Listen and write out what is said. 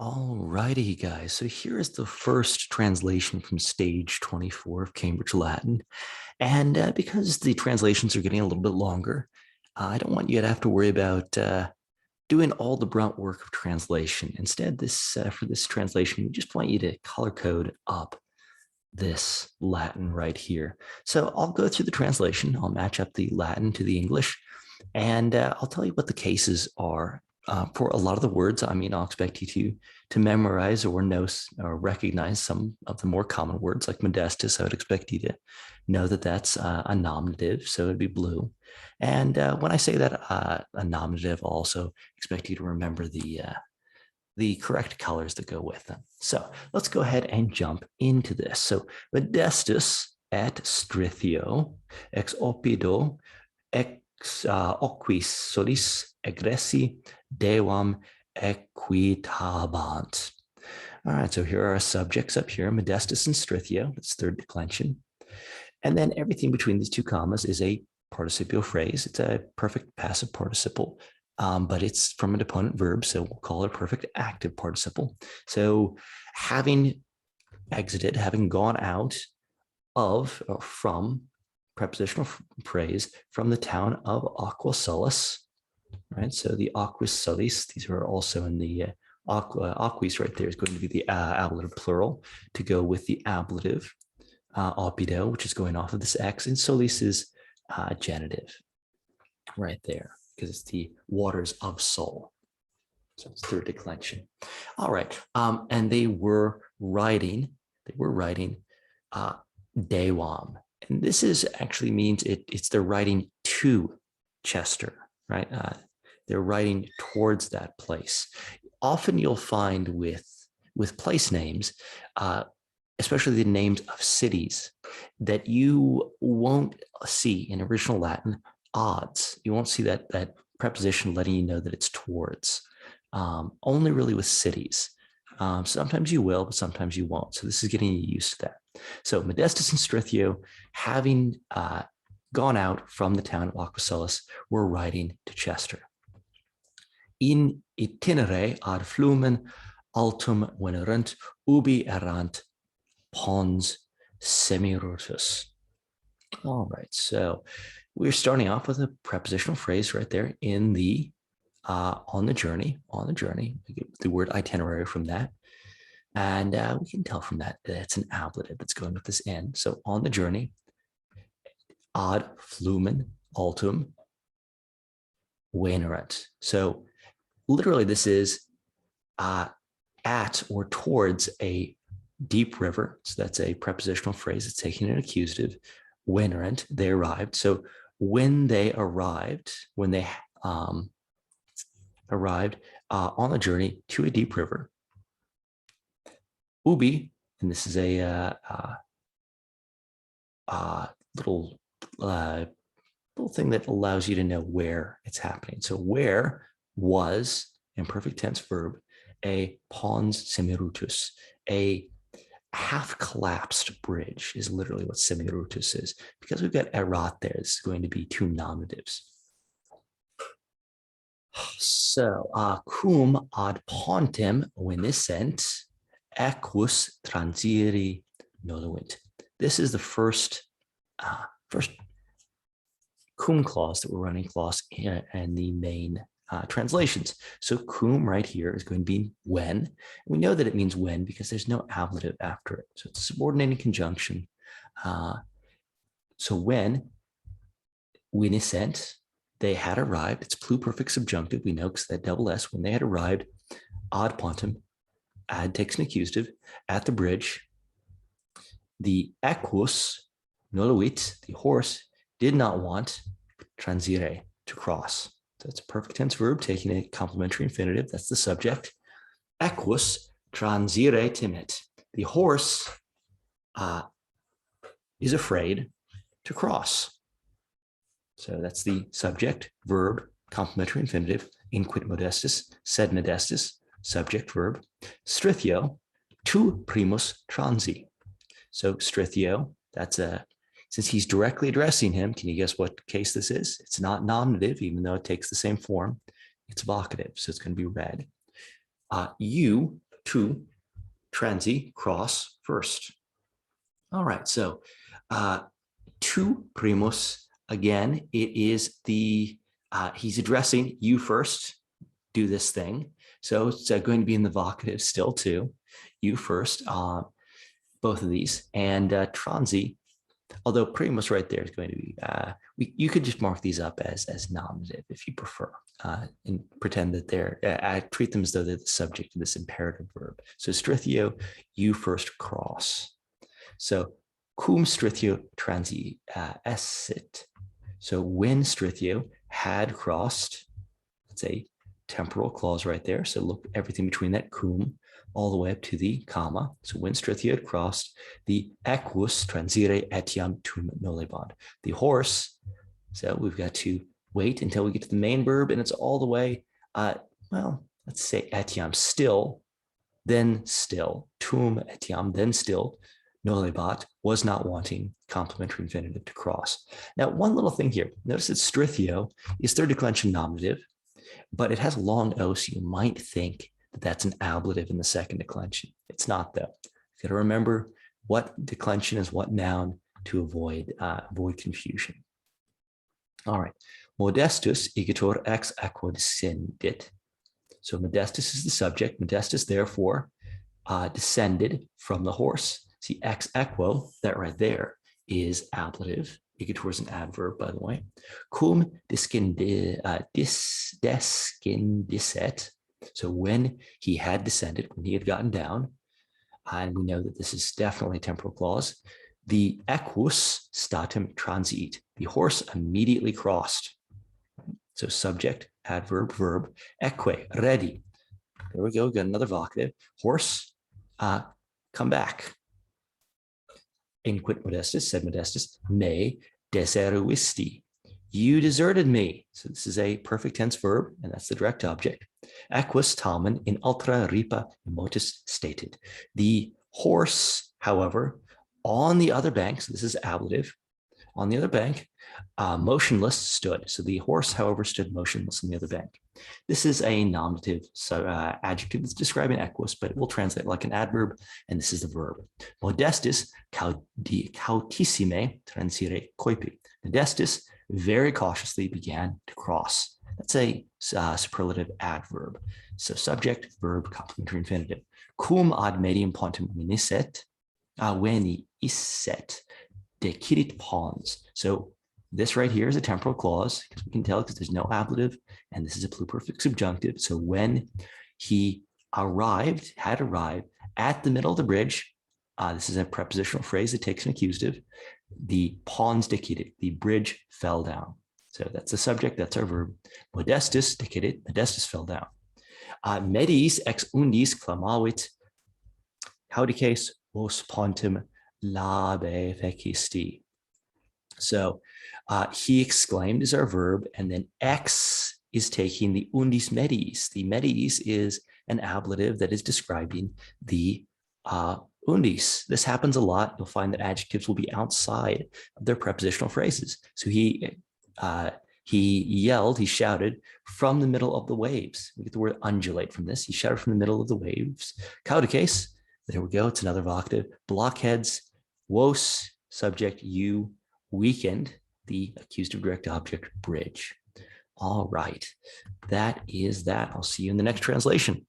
Alrighty, guys. So here is the first translation from stage 24 of Cambridge Latin. And because the translations are getting a little bit longer, I don't want you to have to worry about doing all the brunt work of translation. Instead, for this translation, we just want you to color code up this Latin right here. So I'll go through the translation. I'll match up the Latin to the English, and I'll tell you what the cases are. For a lot of the words, I'll expect you to memorize or know or recognize some of the more common words like modestus. I would expect you to know that that's a nominative, so it'd be blue. And when I say that a nominative, I'll also expect you to remember the correct colors that go with them. So let's go ahead and jump into this. So modestus et strithio ex opido ex oquis solis egressi devam equitabant. All right, so here are our subjects up here, modestus and strithio, that's third declension. And then everything between these two commas is a participial phrase. It's a perfect passive participle, but it's from a deponent verb, so we'll call it a perfect active participle. So having exited, having gone out of or from prepositional phrase from the town of Aqua Solis, right? So the Aquis Solis, these are also in the aquis right there is going to be the ablative plural to go with the ablative opido, which is going off of this X, and solis is genitive right there because it's the waters of Sol. So it's third declension. All right, and they were writing Dewam. And this is actually means it's they're writing to Chester, right? They're writing towards that place. Often you'll find with place names, especially the names of cities, that you won't see in original Latin odds. You won't see that preposition letting you know that it's towards. Only really with cities. Sometimes you will, but sometimes you won't. So this is getting you used to that. So Modestus and Strithio, having gone out from the town of Aqua Solis, were riding to Chester. In itinere ad flumen altum venerant ubi erant pons semirotus. All right, so we're starting off with a prepositional phrase right there in the on the journey. We get the word itinerary from that. And we can tell from that it's an ablative that's going with this N. So on the journey, ad flumen altum venerant. So literally this is at or towards a deep river. So that's a prepositional phrase. It's taking an accusative. Venerant, they arrived. So when they arrived, arrived on a journey to a deep river, ubi, and this is a little thing that allows you to know where it's happening. So where was, imperfect tense verb, a pons semirutus, a half-collapsed bridge is literally what semirutus is. Because we've got erat there, it's going to be two nominatives. So, cum ad pontem veniscent, equus transiri noluint. This is the first cum clause that we're running clause in the main translations. So cum right here is going to be when. We know that it means when because there's no ablative after it. So it's a subordinating conjunction. So when veniscent, they had arrived. It's pluperfect subjunctive. We know because that double S, when they had arrived, ad pontem, ad takes an accusative, at the bridge. The equus noluit, the horse, did not want transire, to cross. So it's a perfect tense verb taking a complementary infinitive. That's the subject. Equus transire timet. The horse is afraid to cross. So that's the subject, verb, complementary infinitive, inquit modestus, sed modestus, subject, verb. Strithio, tu primus transi. So strithio, that's since he's directly addressing him, can you guess what case this is? It's not nominative, even though it takes the same form. It's vocative, so it's going to be read. You tu, transi, cross first. All right, so tu primus, again, it is he's addressing you first, do this thing. So it's going to be in the vocative still too, you first, both of these. And transi, although primus right there is going to be, you could just mark these up as nominative if you prefer, and pretend that I treat them as though they're the subject of this imperative verb. So strithio, you first cross. So cum strithio transi essit. So when strithio had crossed, that's a temporal clause right there. So look everything between that cum all the way up to the comma. So when strithio had crossed, the equus transire etiam tum nollebat. The horse, so we've got to wait until we get to the main verb, and it's all the way, well, let's say etiam, still, then still, tum etiam, then still, nollebat, was not wanting, complementary infinitive to cross. Now, one little thing here, notice that strithio is third declension nominative, but it has a long O, so you might think that that's an ablative in the second declension. It's not, though. You got to remember what declension is what noun to avoid confusion. All right. Modestus igitur ex equo descendit. So Modestus is the subject. Modestus, therefore, descended from the horse. See, ex equo, that right there is ablative. Igitur is an adverb, by the way. Cum descendiset. So when he had descended, when he had gotten down, and we know that this is definitely a temporal clause, the equus statum transit. The horse immediately crossed. So subject, adverb, verb, eque, ready. There we go, got another vocative. Horse, come back. Inquit Modestus, said Modestus, me deseruisti. You deserted me. So this is a perfect tense verb, and that's the direct object. Equus tamen in ultra ripa emotus stated. The horse, however, on the other bank, so this is ablative, on the other bank, motionless stood. So the horse, however, stood motionless on the other bank. This is a nominative adjective that's describing equus, but it will translate like an adverb, and this is the verb. Modestus cautissime transire coipi. Modestus very cautiously began to cross. That's a superlative adverb. So subject, verb, complementary infinitive. Cum ad medium pontem venisset, veni isset, decidit pons. So this right here is a temporal clause, because we can tell because there's no ablative, and this is a pluperfect subjunctive. So when he arrived, had arrived at the middle of the bridge, this is a prepositional phrase that takes an accusative, the pons decidit, the bridge fell down. So that's the subject, that's our verb. Modestus decidit, Modestus fell down. Medis ex undis clamavit, caudices vos pontem labe fecisti. So he exclaimed is our verb, and then ex is taking the undis medis. The medis is an ablative that is describing the undis. This happens a lot. You'll find that adjectives will be outside of their prepositional phrases. So he yelled, he shouted from the middle of the waves. We get the word undulate from this. He shouted from the middle of the waves. Caudices, there we go. It's another vocative. Blockheads, vos, subject, you, weakened, the accusative direct object, bridge. All right. That is that. I'll see you in the next translation.